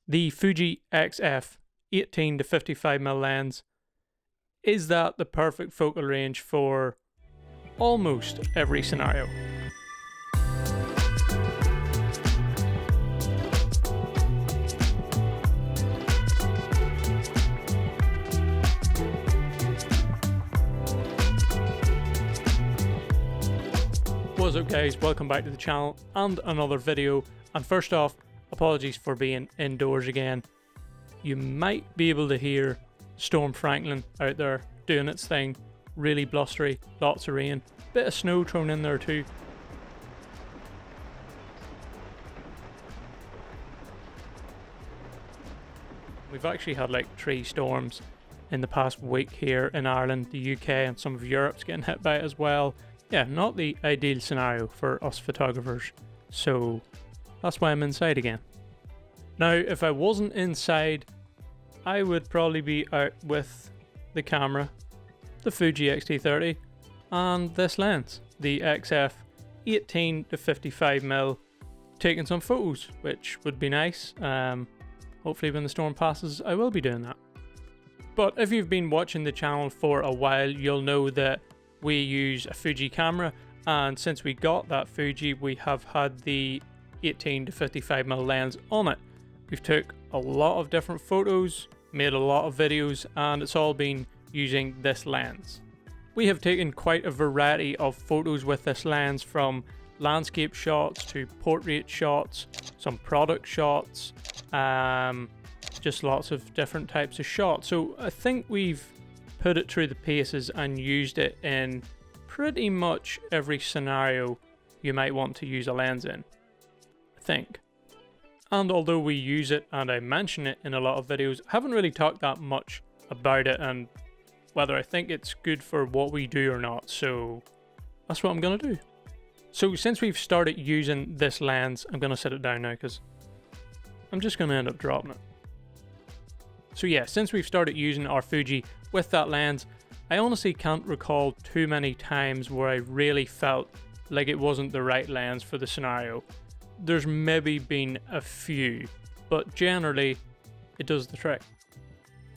The Fuji XF 18 to 55mm lens, is that the perfect focal range for almost every scenario? What's up guys, welcome back to the channel and another video. And first off, apologies for being indoors again. You might be able to hear Storm Franklin out there doing its thing. Really blustery, lots of rain, bit of snow thrown in there too. We've actually had like 3 storms in the past week here in Ireland, the UK, and some of Europe's getting hit by it as well. Yeah, not the ideal scenario for us photographers, so that's why I'm inside again. Now, if I wasn't inside, I would probably be out with the camera, the Fuji X-T30, and this lens, the XF 18 to 55mm, taking some photos, which would be nice. Hopefully when the storm passes, I will be doing that. But if you've been watching the channel for a while, you'll know that we use a Fuji camera, and since we got that Fuji, we have had the 18 to 55mm lens on it. We've took a lot of different photos, made a lot of videos, and it's all been using this lens. We have taken quite a variety of photos with this lens, from landscape shots to portrait shots, some product shots, just lots of different types of shots. So I think we've put it through the paces and used it in pretty much every scenario you might want to use a lens in, I think. And although we use it and I mention it in a lot of videos, I haven't really talked that much about it and whether I think it's good for what we do or not, so that's what I'm gonna do. So since we've started using this lens, I'm gonna set it down now because I'm just gonna end up dropping it. So yeah, since we've started using our Fuji with that lens, I honestly can't recall too many times where I really felt like it wasn't the right lens for the scenario. There's maybe been a few, but generally it does the trick.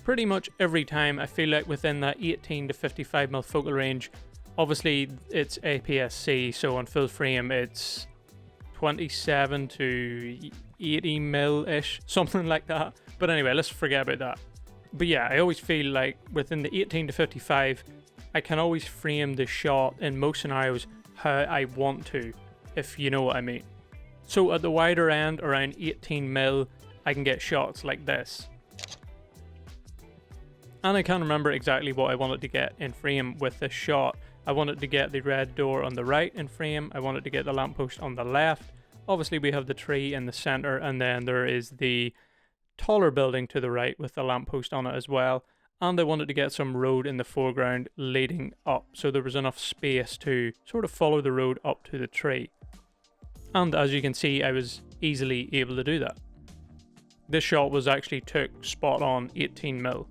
Pretty much every time I feel like within that 18 to 55mm focal range, obviously it's APS-C, so on full frame it's 27 to 80mm-ish, something like that. But anyway, let's forget about that. But yeah, I always feel like within the 18 to 55, I can always frame the shot in most scenarios how I want to, if you know what I mean. So at the wider end, around 18mm, I can get shots like this. And I can't remember exactly what I wanted to get in frame with this shot. I wanted to get the red door on the right in frame, I wanted to get the lamppost on the left. Obviously we have the tree in the center, and then there is the taller building to the right with the lamppost on it as well. And I wanted to get some road in the foreground leading up, so there was enough space to sort of follow the road up to the tree. And as you can see, I was easily able to do that. This shot was actually took spot on 18mm,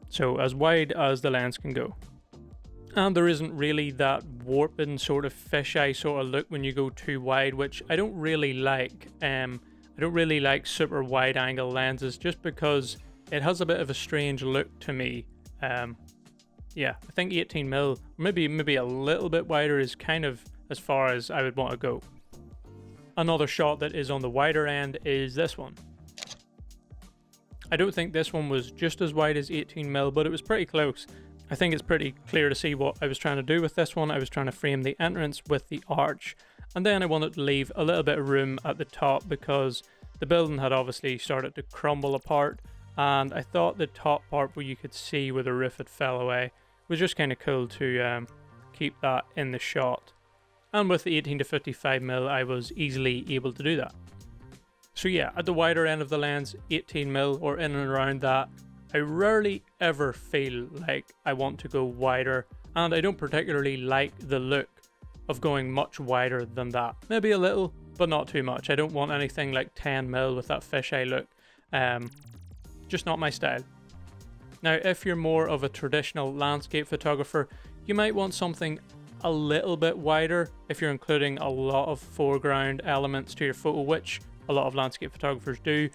so as wide as the lens can go. And there isn't really that warping sort of fisheye sort of look when you go too wide, which I don't really like. I don't really like super wide angle lenses just because it has a bit of a strange look to me. Yeah, I think 18mm, maybe a little bit wider is kind of as far as I would want to go. Another shot that is on the wider end is this one. I don't think this one was just as wide as 18mm, but it was pretty close. I think it's pretty clear to see what I was trying to do with this one. I was trying to frame the entrance with the arch, and then I wanted to leave a little bit of room at the top because the building had obviously started to crumble apart, and I thought the top part where you could see where the roof had fell away was just kind of cool to keep that in the shot. And with the 18 to 55mm, I was easily able to do that. So yeah, at the wider end of the lens, 18mm or in and around that, I rarely ever feel like I want to go wider, and I don't particularly like the look of going much wider than that. Maybe a little, but not too much. I don't want anything like 10mm with that fisheye look. Just not my style. Now, if you're more of a traditional landscape photographer, you might want something a little bit wider if you're including a lot of foreground elements to your photo, which a lot of landscape photographers do.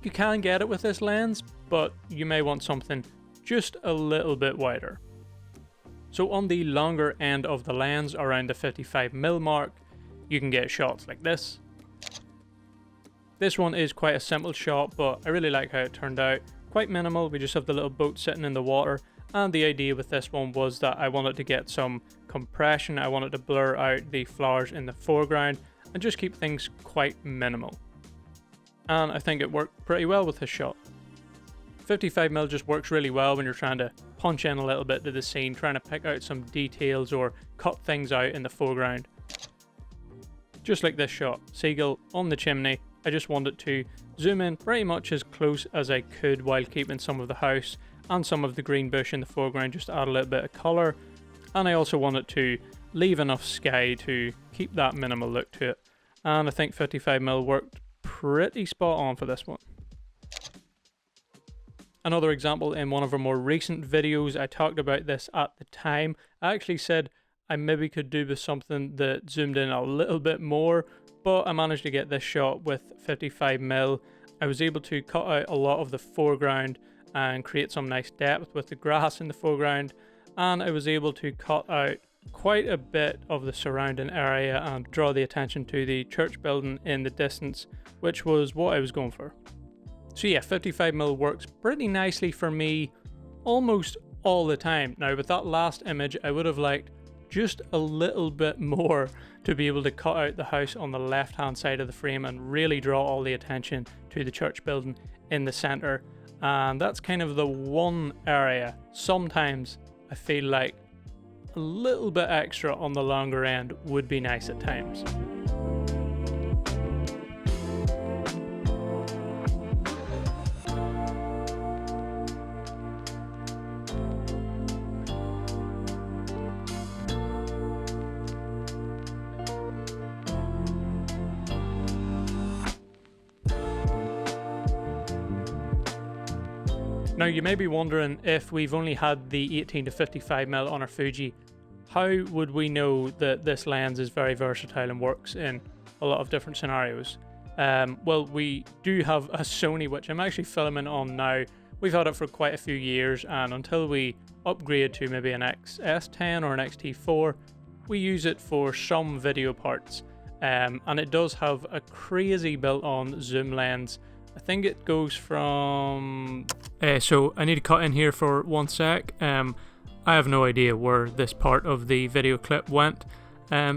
You can get it with this lens, but you may want something just a little bit wider. So on the longer end of the lens, around the 55mm mark, you can get shots like this. This one is quite a simple shot, but I really like how it turned out. Quite minimal, we just have the little boat sitting in the water, and the idea with this one was that I wanted to get some compression. I wanted to blur out the flowers in the foreground and just keep things quite minimal. And I think it worked pretty well with this shot. 55mm just works really well when you're trying to punch in a little bit to the scene, trying to pick out some details or cut things out in the foreground. Just like this shot, seagull on the chimney. I just wanted to zoom in pretty much as close as I could while keeping some of the house and some of the green bush in the foreground, just to add a little bit of colour. And I also wanted to leave enough sky to keep that minimal look to it. And I think 55mm worked pretty spot on for this one. Another example, in one of our more recent videos, I talked about this at the time. I actually said I maybe could do with something that zoomed in a little bit more, but I managed to get this shot with 55mm. I was able to cut out a lot of the foreground and create some nice depth with the grass in the foreground, and I was able to cut out quite a bit of the surrounding area and draw the attention to the church building in the distance, which was what I was going for. So yeah, 55mm works pretty nicely for me almost all the time. Now with that last image, I would have liked just a little bit more to be able to cut out the house on the left hand side of the frame and really draw all the attention to the church building in the center. And that's kind of the one area sometimes I feel like a little bit extra on the longer end would be nice at times. Now you may be wondering, if we've only had the 18 to 55mm on our Fuji, how would we know that this lens is very versatile and works in a lot of different scenarios? Well, we do have a Sony, which I'm actually filming on now. We've had it for quite a few years, and until we upgrade to maybe an XS10 or an XT4, we use it for some video parts. And it does have a crazy built-on zoom lens. I think it goes from... so I need to cut in here for 1 sec. I have no idea where this part of the video clip went.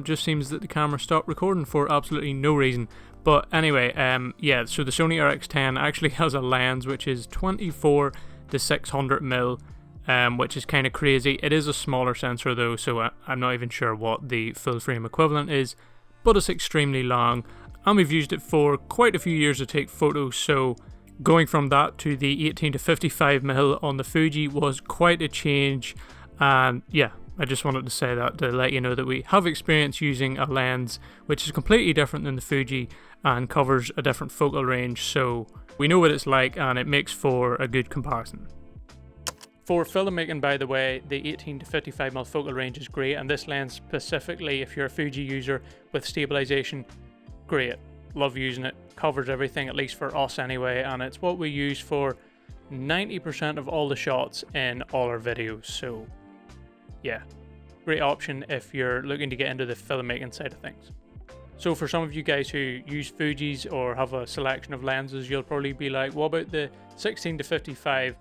Just seems that the camera stopped recording for absolutely no reason. But anyway, yeah, so the Sony RX10 actually has a lens which is 24 to 600mm, which is kind of crazy. It is a smaller sensor though, so I'm not even sure what the full frame equivalent is, but it's extremely long. And we've used it for quite a few years to take photos, so going from that to the 18 to 55mm on the Fuji was quite a change. And yeah, I just wanted to say that to let you know that we have experience using a lens which is completely different than the Fuji and covers a different focal range, so we know what it's like and it makes for a good comparison. For filmmaking, by the way, the 18 to 55mm focal range is great, and this lens specifically, if you're a Fuji user with stabilization, great. Love using it. Covers everything, at least for us anyway, and it's what we use for 90% of all the shots in all our videos. So yeah, great option if you're looking to get into the filmmaking side of things. So for some of you guys who use Fujis or have a selection of lenses, you'll probably be like, what about the 16 to 55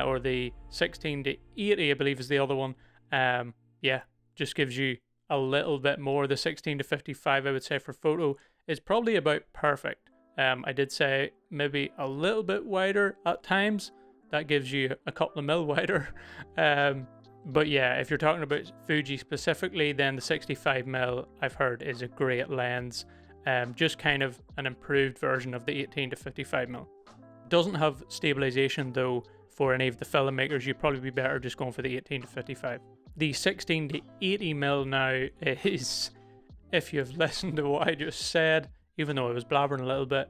or the 16 to 80, I believe is the other one. Yeah, just gives you a little bit more. The 16 to 55, I would say, for photo is probably about perfect. I did say maybe a little bit wider at times. That gives you a couple of mil wider. But yeah, if you're talking about Fuji specifically, then the 65mm I've heard is a great lens. Just kind of an improved version of the 18 to 55mm. Doesn't have stabilization though. For any of the filmmakers, you'd probably be better just going for the 18 to 55. The 16 to 80mm now is, if you've listened to what I just said, even though I was blabbering a little bit,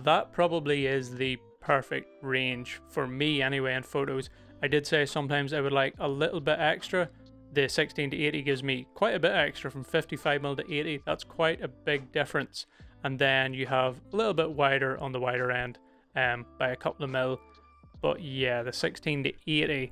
that probably is the perfect range for me anyway in photos. I did say sometimes I would like a little bit extra. The 16 to 80 gives me quite a bit extra, from 55mm to 80. That's quite a big difference. And then you have a little bit wider on the wider end. by a couple of mil. But yeah, the 16 to 80,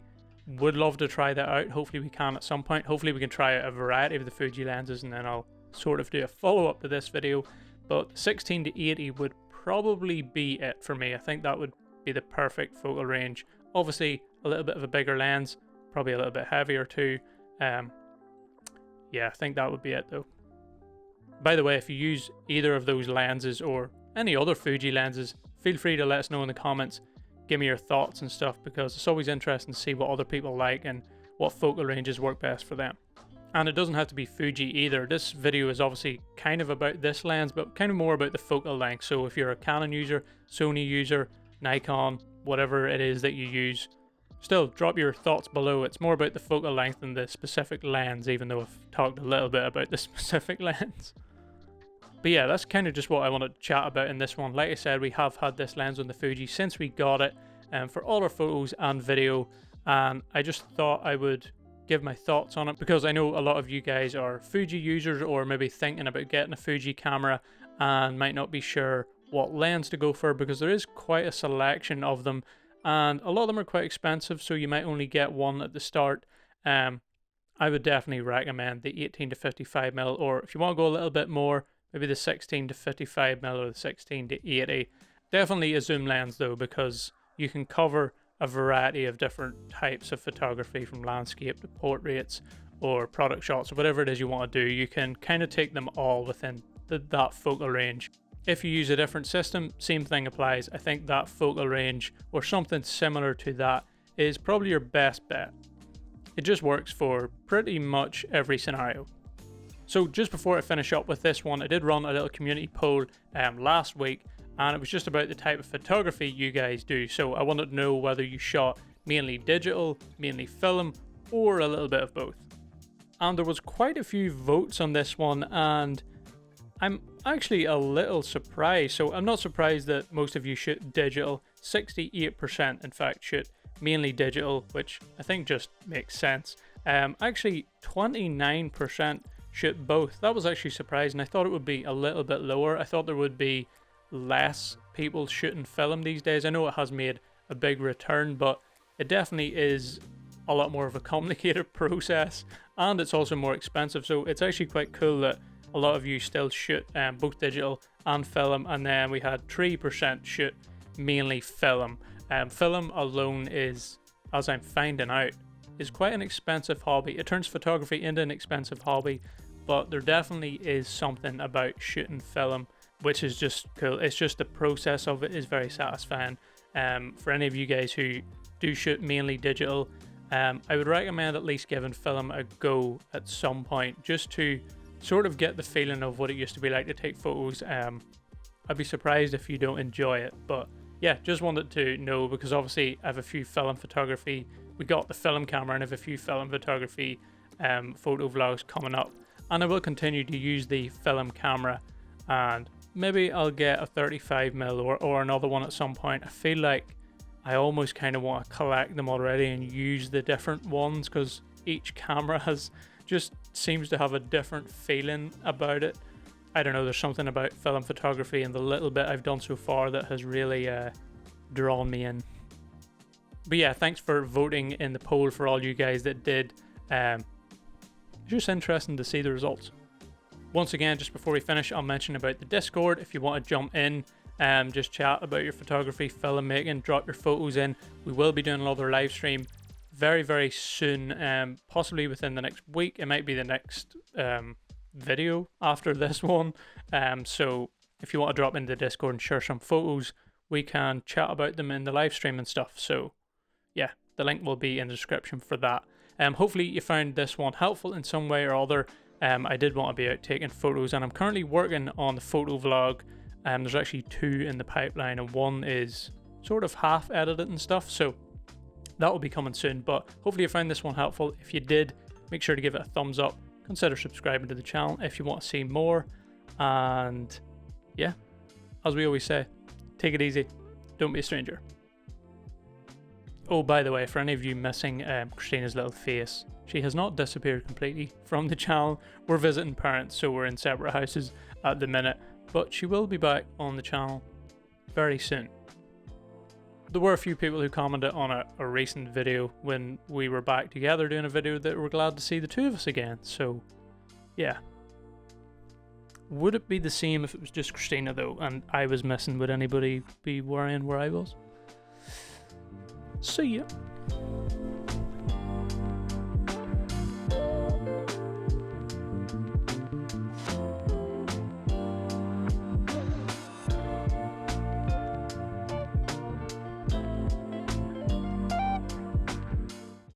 would love to try that out. Hopefully we can at some point. Hopefully we can try out a variety of the Fuji lenses, and then I'll sort of do a follow-up to this video. But the 16 to 80 would probably be it for me. I think that would be the perfect focal range. Obviously a little bit of a bigger lens, probably a little bit heavier too. Yeah, I think that would be it though. By the way, if you use either of those lenses or any other Fuji lenses, feel free to let us know in the comments. Give me your thoughts and stuff, because it's always interesting to see what other people like and what focal ranges work best for them. And it doesn't have to be Fuji either. This video is obviously kind of about this lens, but kind of more about the focal length. So if you're a Canon user, Sony user, Nikon, whatever it is that you use, still drop your thoughts below. It's more about the focal length than the specific lens, even though I've talked a little bit about the specific lens. But yeah, that's kind of just what I wanted to chat about in this one. Like I said, we have had this lens on the Fuji since we got it, for all our photos and video, and I just thought I would give my thoughts on it, because I know a lot of you guys are Fuji users, or maybe thinking about getting a Fuji camera and might not be sure what lens to go for, because there is quite a selection of them, and a lot of them are quite expensive, so you might only get one at the start. I would definitely recommend the 18 to 55mm, or if you want to go a little bit more, maybe the 16 to 55mm or the 16 to 80. Definitely a zoom lens though, because you can cover a variety of different types of photography, from landscape to portraits or product shots or whatever it is you want to do. You can kind of take them all within that focal range. If you use a different system, same thing applies. I think that focal range or something similar to that is probably your best bet. It just works for pretty much every scenario. So just before I finish up with this one, I did run a little community poll last week, and it was just about the type of photography you guys do. So I wanted to know whether you shot mainly digital, mainly film, or a little bit of both. And there was quite a few votes on this one, and I'm actually a little surprised. So I'm not surprised that most of you shoot digital. 68% in fact shoot mainly digital, which I think just makes sense. Actually 29% shoot both. That was actually surprising. I thought it would be a little bit lower. I thought there would be less people shooting film these days. I know it has made a big return, but it definitely is a lot more of a complicated process, and it's also more expensive. So it's actually quite cool that a lot of you still shoot both digital and film, and then we had 3% shoot mainly film. Film alone is, as I'm finding out, is quite an expensive hobby. It turns photography into an expensive hobby, but there definitely is something about shooting film which is just cool. It's just the process of it is very satisfying. For any of you guys who do shoot mainly digital, I would recommend at least giving film a go at some point, just to sort of get the feeling of what it used to be like to take photos. I'd be surprised if you don't enjoy it, but yeah, just wanted to know, because obviously I have a few film photography. We got the film camera and I have a few film photography photo vlogs coming up, and I will continue to use the film camera, and maybe I'll get a 35mm or another one at some point. I feel like I almost kind of want to collect them already and use the different ones, because each camera has just seems to have a different feeling about it. I don't know, there's something about film photography and the little bit I've done so far that has really drawn me in. But yeah, thanks for voting in the poll for all you guys that did. It's just interesting to see the results. Once again, just before we finish, I'll mention about the Discord. If you want to jump in, just chat about your photography, filmmaking, drop your photos in. We will be doing another live stream very, very soon, possibly within the next week. It might be the next video after this one. So if you want to drop into the Discord and share some photos, we can chat about them in the live stream and stuff. So yeah, the link will be in the description for that. Hopefully you found this one helpful in some way or other. I did want to be out taking photos, and I'm currently working on the photo vlog. There's actually 2 in the pipeline, and 1 is sort of half edited and stuff, so that will be coming soon. But hopefully you found this one helpful. If you did, make sure to give it a thumbs up. Consider subscribing to the channel if you want to see more. And yeah, as we always say, take it easy, don't be a stranger. Oh, by the way, for any of you missing Christina's little face, she has not disappeared completely from the channel. We're visiting parents, so we're in separate houses at the minute, but she will be back on the channel very soon. there were a few people who commented on a recent video when we were back together doing a video that were glad to see the two of us again. So, yeah. Would it be the same if it was just Christina though, and I was missing? Would anybody be worrying where I was? See ya.